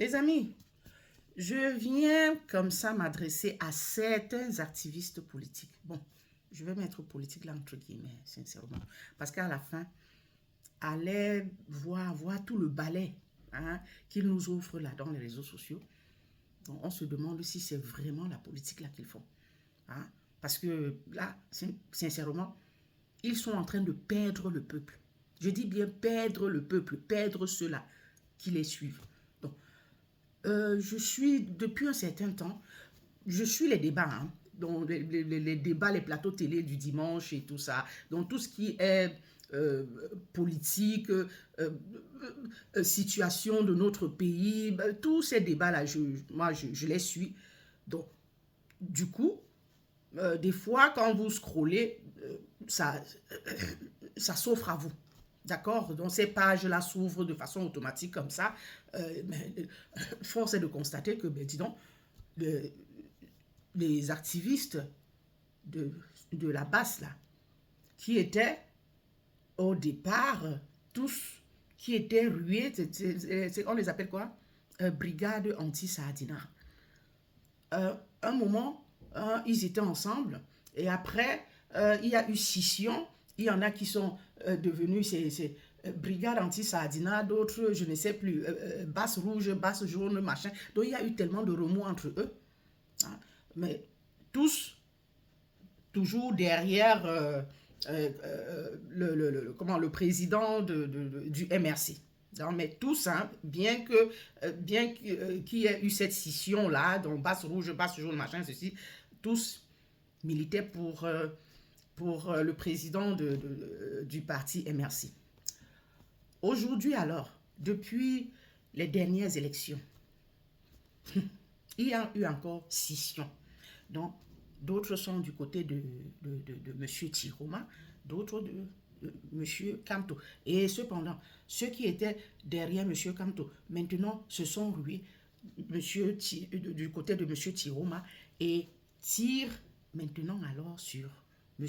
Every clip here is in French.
Les amis, je viens comme ça m'adresser à certains activistes politiques. Bon, je vais mettre politique là entre guillemets, sincèrement. Parce qu'à la fin, allez voir tout le balai qu'ils nous offrent là dans les réseaux sociaux. Donc, on se demande si c'est vraiment la politique là qu'ils font. Hein? Parce que là, sincèrement, ils sont en train de perdre le peuple. Je dis bien perdre le peuple, perdre ceux-là qui les suivent. Donc, je suis, depuis un certain temps, je suis les débats, donc les débats, les plateaux télé du dimanche et tout ça. Donc, tout ce qui est politique, situation de notre pays, tous ces débats-là, moi, je les suis. Donc, du coup, des fois, quand vous scrollez, ça s'offre à vous. D'accord? Donc, ces pages-là s'ouvrent de façon automatique comme ça. Mais, force est de constater que, dis donc, les activistes de la base, là, qui étaient au départ, tous, qui étaient rués, on les appelle quoi? Brigade anti-Sardina. Un moment, ils étaient ensemble, et après, il y a eu scission. Il y en a qui sont devenus ces brigades anti-Sardina, d'autres, je ne sais plus, basse rouge, basse jaune, machin. Donc, il y a eu tellement de remous entre eux. Hein. Mais tous, toujours derrière le président du MRC. Non, mais tous, bien qu'il y ait eu cette scission-là, donc basse rouge, basse jaune, machin, ceci, tous militaient pour le président du parti MRC. Aujourd'hui alors, depuis les dernières élections, il y a eu encore scission. Donc, d'autres sont du côté de M. Tiroma, d'autres de M. Kamto. Et cependant, ceux qui étaient derrière M. Kamto, maintenant, se sont rués du côté de M. Tiroma et tirent maintenant alors sur M.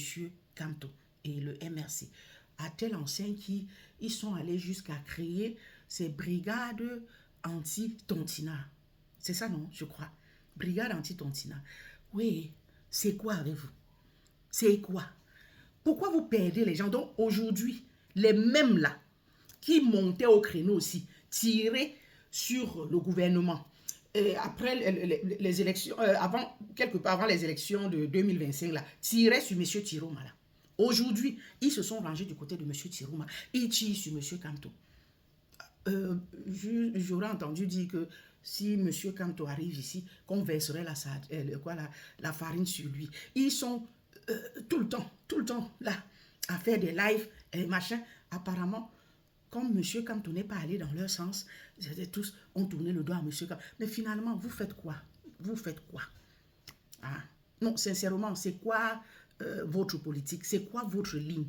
Kamto et le MRC. À telle enseigne qu'ils sont allés jusqu'à créer ces brigades anti-Tontina. C'est ça, non, je crois. Brigade anti-Tontina. Oui, c'est quoi avec vous? C'est quoi? Pourquoi vous perdez les gens? Donc aujourd'hui, les mêmes là, qui montaient au créneau aussi, tiraient sur le gouvernement. Et après les élections, quelque part avant les élections de 2025, là, tiraient sur M. Tiroma. Là. Aujourd'hui, ils se sont rangés du côté de M. Tiroma. Ils tirent sur M. Kamto. J'aurais entendu dire que si M. Kamto arrive ici, qu'on verserait la farine sur lui. Ils sont tout le temps là, à faire des lives et machin. Apparemment, comme M. Kamto n'est pas allé dans leur sens, tous ont tourné le doigt à M. Kamto. Mais finalement, vous faites quoi? Vous faites quoi? Ah. Non, sincèrement, c'est quoi votre politique? C'est quoi votre ligne?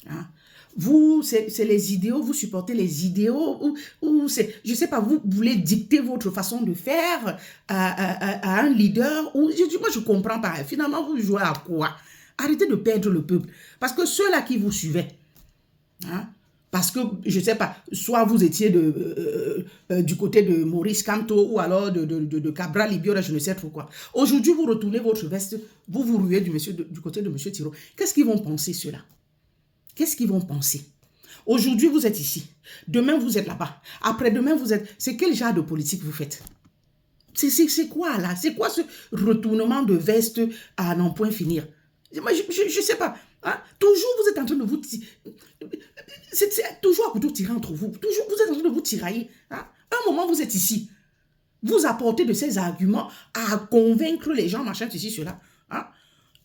Hein? Vous, c'est les idéaux, vous supportez les idéaux, ou c'est, je ne sais pas, vous voulez dicter votre façon de faire à un leader, ou moi je ne comprends pas. Finalement, vous jouez à quoi? Arrêtez de perdre le peuple. Parce que ceux-là qui vous suivaient, parce que, je ne sais pas, soit vous étiez du côté de Maurice Kamto, ou alors de Cabral Libio, je ne sais trop quoi. Aujourd'hui, vous retournez votre veste, vous vous ruez du côté de M. Thiro. Qu'est-ce qu'ils vont penser, ceux-là? Qu'est-ce qu'ils vont penser? Aujourd'hui, vous êtes ici. Demain, vous êtes là-bas. Après-demain, vous êtes... C'est quel genre de politique vous faites? C'est quoi, là? C'est quoi ce retournement de veste à n'en point finir? Moi, je ne sais pas. Toujours, vous êtes en train de vous... C'est toujours à couteau tiré entre vous. Toujours, vous êtes en train de vous tirailler. Un moment, vous êtes ici. Vous apportez de ces arguments à convaincre les gens, machin, ceci, cela.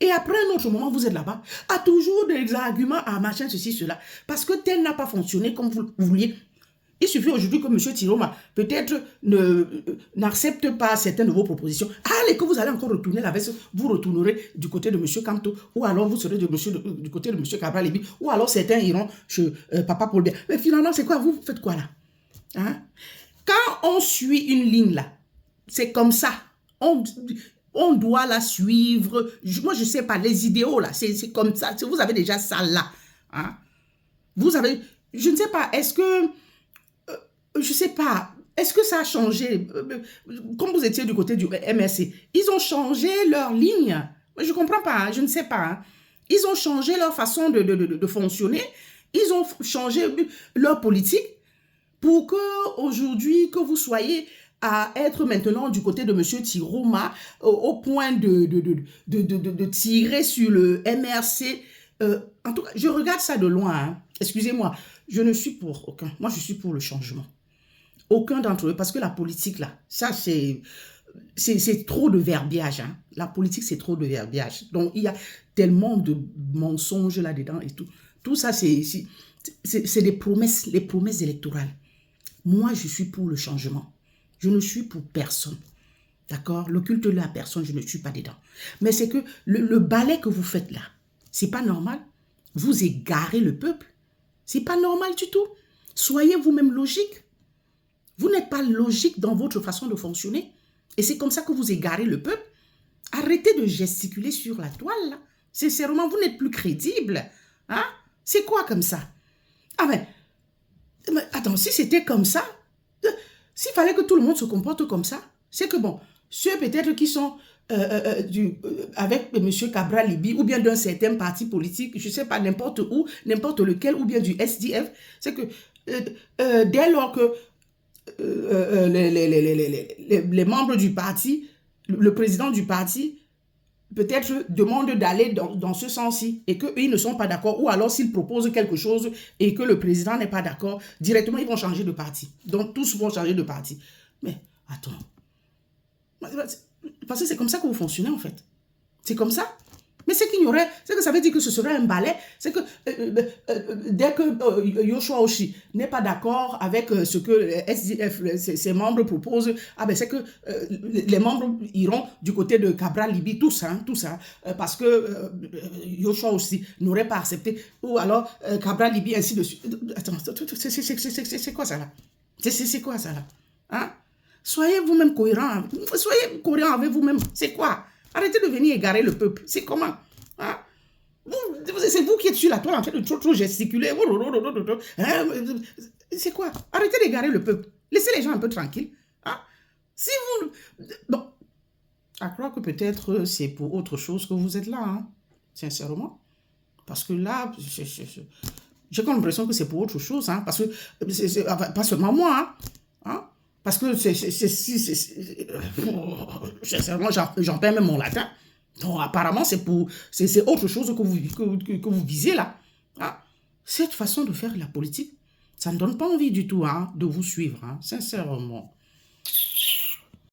Et après un autre moment, vous êtes là-bas, à toujours des arguments à machin, ceci, cela. Parce que tel n'a pas fonctionné comme vous vouliez. Il suffit aujourd'hui que M. Tiroma peut-être n'accepte pas certaines de vos propositions. Allez, que vous allez encore retourner la veste, vous retournerez du côté de M. Kamto, ou alors vous serez du côté de M. Cabral Libi, ou alors certains iront chez Papa Paul Biya. Mais finalement, c'est quoi? Vous faites quoi là? Quand on suit une ligne là, c'est comme ça. On doit la suivre. Moi, je ne sais pas, les idéaux, là, c'est comme ça. Vous avez déjà ça, là. Vous avez... Je ne sais pas, est-ce que... je ne sais pas, Est-ce que ça a changé? Comme vous étiez du côté du MRC, ils ont changé leur ligne. Je ne comprends pas, je ne sais pas. Hein. Ils ont changé leur façon de fonctionner. Ils ont changé leur politique pour que aujourd'hui, que vous soyez à être maintenant du côté de M. Tiroma au point de tirer sur le MRC. En tout cas, je regarde ça de loin. Hein. Excusez-moi, je ne suis pour aucun. Moi, je suis pour le changement. Aucun d'entre eux, parce que la politique, là, ça, c'est trop de verbiage. Hein. La politique, c'est trop de verbiage. Donc, il y a tellement de mensonges là-dedans et tout. Tout ça, c'est des promesses, les promesses électorales. Moi, je suis pour le changement. Je ne suis pour personne. D'accord? Le culte de la personne, je ne suis pas dedans. Mais c'est que le balai que vous faites là, c'est pas normal. Vous égarez le peuple. C'est pas normal du tout. Soyez vous-même logique. Vous n'êtes pas logique dans votre façon de fonctionner. Et c'est comme ça que vous égarez le peuple. Arrêtez de gesticuler sur la toile. Là. Sincèrement, vous n'êtes plus crédible. Hein? C'est quoi comme ça? Ah mais attends, si c'était comme ça, s'il fallait que tout le monde se comporte comme ça, c'est que bon, ceux peut-être qui sont avec M. Cabral Libi ou bien d'un certain parti politique, je ne sais pas, n'importe où, n'importe lequel, ou bien du SDF, c'est que dès lors que les membres du parti, le président du parti, peut-être demande d'aller dans ce sens-ci et qu'eux, ils ne sont pas d'accord, ou alors s'ils proposent quelque chose et que le président n'est pas d'accord, directement, ils vont changer de parti. Donc, tous vont changer de parti. Mais, attends. Parce que c'est comme ça que vous fonctionnez, en fait. C'est comme ça. Mais c'est qu'il y aurait, c'est que ça veut dire que ce serait un balai, c'est que dès que Yoshua Oshi n'est pas d'accord avec ce que SDF, ses membres proposent, ah ben c'est que les membres iront du côté de Cabral Libi, tout ça, parce que Yoshua Oshi n'aurait pas accepté, ou alors Cabral Libi, ainsi de suite. Attends, c'est quoi ça là? C'est quoi ça là? Hein? Soyez vous-même cohérents, soyez cohérents avec vous-même, c'est quoi? Arrêtez de venir égarer le peuple. C'est comment? Hein? C'est vous qui êtes sur la toile en train de trop gesticuler. Hein? C'est quoi? Arrêtez d'égarer le peuple. Laissez les gens un peu tranquilles. Hein? Si vous... Bon, à croire que peut-être c'est pour autre chose que vous êtes là. Hein? Sincèrement. Parce que là, j'ai comme l'impression que c'est pour autre chose. Hein? Parce que, pas seulement moi. Hein? Hein? Parce que sincèrement, j'en perds même mon latin. Donc, apparemment, c'est autre chose que vous visez là. Hein? Cette façon de faire la politique, ça ne donne pas envie du tout hein, de vous suivre, hein, sincèrement.